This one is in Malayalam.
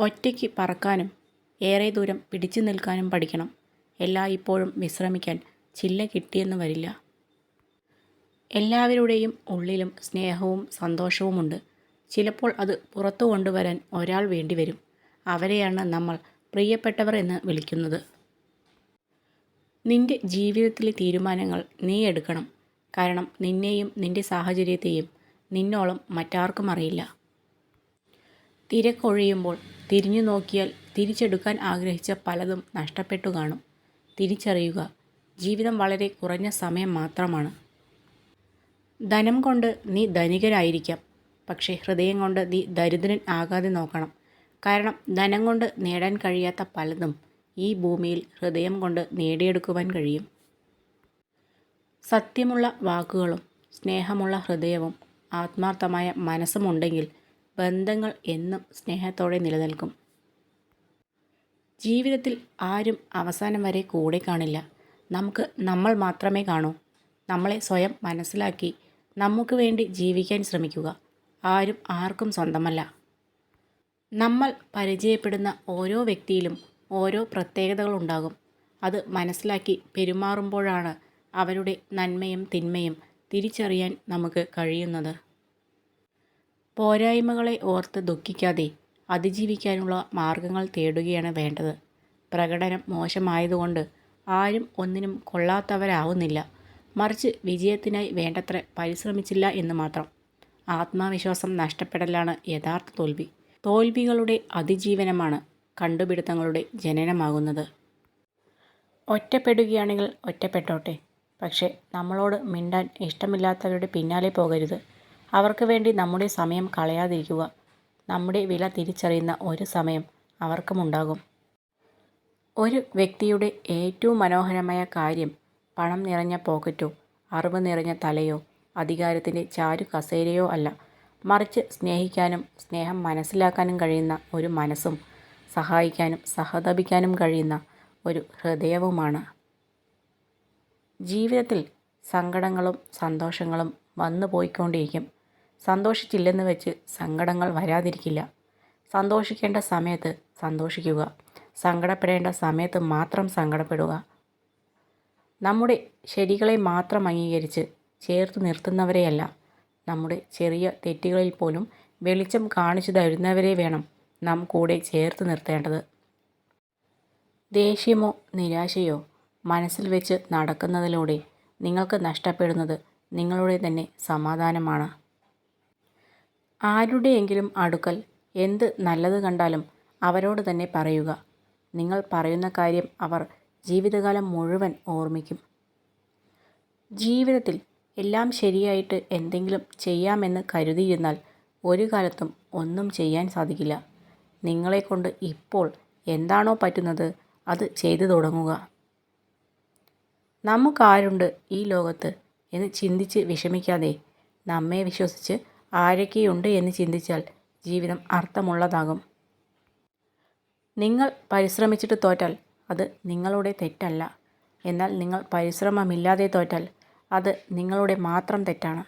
ഒറ്റയ്ക്ക് പറക്കാനും ഏറെ ദൂരം പിടിച്ചു നിൽക്കാനും പഠിക്കണം. എല്ലായ്പ്പോഴും വിശ്രമിക്കാൻ ചില്ല കിട്ടിയെന്ന് വരില്ല. എല്ലാവരുടെയും ഉള്ളിലും സ്നേഹവും സന്തോഷവുമുണ്ട്. ചിലപ്പോൾ അത് പുറത്തു കൊണ്ടുവരാൻ ഒരാൾ വേണ്ടിവരും. അവരെയാണ് നമ്മൾ പ്രിയപ്പെട്ടവർ എന്ന് വിളിക്കുന്നത്. നിന്റെ ജീവിതത്തിലെ തീരുമാനങ്ങൾ നീ എടുക്കണം. കാരണം നിന്നെയും നിന്റെ സാഹചര്യത്തെയും നിന്നോളം മറ്റാർക്കും അറിയില്ല. തിരക്കൊഴിയുമ്പോൾ തിരിഞ്ഞു നോക്കിയാൽ തിരിച്ചെടുക്കാൻ ആഗ്രഹിച്ച പലതും നഷ്ടപ്പെട്ടു കാണും. തിരിച്ചറിയുക, ജീവിതം വളരെ കുറഞ്ഞ സമയം മാത്രമാണ്. ധനം കൊണ്ട് നീ ധനികനായിരിക്കാം, പക്ഷേ ഹൃദയം കൊണ്ട് നീ ദരിദ്രൻ ആകാതെ നോക്കണം. കാരണം ധനം കൊണ്ട് നേടാൻ കഴിയാത്ത പലതും ഈ ഭൂമിയിൽ ഹൃദയം കൊണ്ട് നേടിയെടുക്കുവാൻ കഴിയും. സത്യമുള്ള വാക്കുകളും സ്നേഹമുള്ള ഹൃദയവും ആത്മാർത്ഥമായ മനസ്സുമുണ്ടെങ്കിൽ ബന്ധങ്ങൾ എന്നും സ്നേഹത്തോടെ നിലനിൽക്കും. ജീവിതത്തിൽ ആരും അവസാനം വരെ കൂടെ കാണില്ല. നമുക്ക് നമ്മൾ മാത്രമേ കാണൂ. നമ്മളെ സ്വയം മനസ്സിലാക്കി നമുക്ക് വേണ്ടി ജീവിക്കാൻ ശ്രമിക്കുക. ആരും ആർക്കും സ്വന്തമല്ല. നമ്മൾ പരിചയപ്പെടുന്ന ഓരോ വ്യക്തിയിലും ഓരോ പ്രത്യേകതകളുണ്ടാകും. അത് മനസ്സിലാക്കി പെരുമാറുമ്പോഴാണ് അവരുടെ നന്മയും തിന്മയും തിരിച്ചറിയാൻ നമുക്ക് കഴിയുന്നത്. പോരായ്മകളെ ഓർത്ത് ദുഃഖിക്കാതെ അതിജീവിക്കാനുള്ള മാർഗങ്ങൾ തേടുകയാണ് വേണ്ടത്. പ്രകടനം മോശമായതുകൊണ്ട് ആരും ഒന്നിനും കൊള്ളാത്തവരാവുന്നില്ല. മറിച്ച് വിജയത്തിനായി വേണ്ടത്ര പരിശ്രമിച്ചില്ല എന്ന് മാത്രം. ആത്മവിശ്വാസം നഷ്ടപ്പെടലാണ് യഥാർത്ഥ തോൽവി. തോൽവികളുടെ അതിജീവനമാണ് കണ്ടുപിടുത്തങ്ങളുടെ ജനനമാകുന്നത്. ഒറ്റപ്പെടുകയാണെങ്കിൽ ഒറ്റപ്പെട്ടോട്ടെ. പക്ഷേ നമ്മളോട് മിണ്ടാൻ ഇഷ്ടമില്ലാത്തവരുടെ പിന്നാലെ പോകരുത്. അവർക്ക് വേണ്ടി നമ്മുടെ സമയം കളയാതിരിക്കുക. നമ്മുടെ വില തിരിച്ചറിയുന്ന ഒരു സമയം അവർക്കുമുണ്ടാകും. ഒരു വ്യക്തിയുടെ ഏറ്റവും മനോഹരമായ കാര്യം പണം നിറഞ്ഞ പോക്കറ്റോ അറിവ് നിറഞ്ഞ തലയോ അധികാരത്തിൻ്റെ ചാരു കസേരയോ അല്ല. മറിച്ച് സ്നേഹിക്കാനും സ്നേഹം മനസ്സിലാക്കാനും കഴിയുന്ന ഒരു മനസ്സും സഹായിക്കാനും സഹതപിക്കാനും കഴിയുന്ന ഒരു ഹൃദയവുമാണ്. ജീവിതത്തിൽ സങ്കടങ്ങളും സന്തോഷങ്ങളും വന്നു പോയിക്കൊണ്ടിരിക്കും. സന്തോഷിച്ചില്ലെന്ന് വെച്ച് സങ്കടങ്ങൾ വരാതിരിക്കില്ല. സന്തോഷിക്കേണ്ട സമയത്ത് സന്തോഷിക്കുക. സങ്കടപ്പെടേണ്ട സമയത്ത് മാത്രം സങ്കടപ്പെടുക. നമ്മുടെ ശരികളെ മാത്രം അംഗീകരിച്ച് ചേർത്ത് നിർത്തുന്നവരെയല്ല, നമ്മുടെ ചെറിയ തെറ്റുകളിൽ പോലും വെളിച്ചം കാണിച്ചു തരുന്നവരെ വേണം നാം കൂടെ ചേർത്ത് നിർത്തേണ്ടത്. ദേഷ്യമോ നിരാശയോ മനസ്സിൽ വെച്ച് നടക്കുന്നതിലൂടെ നിങ്ങൾക്ക് നഷ്ടപ്പെടുന്നത് നിങ്ങളുടെ തന്നെ സമാധാനമാണ്. ആരുടെയെങ്കിലും അടുക്കൽ എന്ത് നല്ലത് കണ്ടാലും അവരോട് തന്നെ പറയുക. നിങ്ങൾ പറയുന്ന കാര്യം അവർ ജീവിതകാലം മുഴുവൻ ഓർമ്മിക്കും. ജീവിതത്തിൽ എല്ലാം ശരിയായിട്ട് എന്തെങ്കിലും ചെയ്യാമെന്ന് കരുതിയിരുന്നാൽ ഒരു കാലത്തും ഒന്നും ചെയ്യാൻ സാധിക്കില്ല. നിങ്ങളെക്കൊണ്ട് ഇപ്പോൾ എന്താണോ പറ്റുന്നത് അത് ചെയ്തു തുടങ്ങുക. നമുക്കാരുണ്ട് ഈ ലോകത്ത് എന്ന് ചിന്തിച്ച് വിഷമിക്കാതെ നമ്മെ വിശ്വസിച്ച് ആരൊക്കെയുണ്ട് എന്ന് ചിന്തിച്ചാൽ ജീവിതം അർത്ഥമുള്ളതാകും. നിങ്ങൾ പരിശ്രമിച്ചിട്ട് തോറ്റാൽ അത് നിങ്ങളുടെ തെറ്റല്ല. എന്നാൽ നിങ്ങൾ പരിശ്രമമില്ലാതെ തോറ്റാൽ അത് നിങ്ങളുടെ മാത്രം തെറ്റാണ്.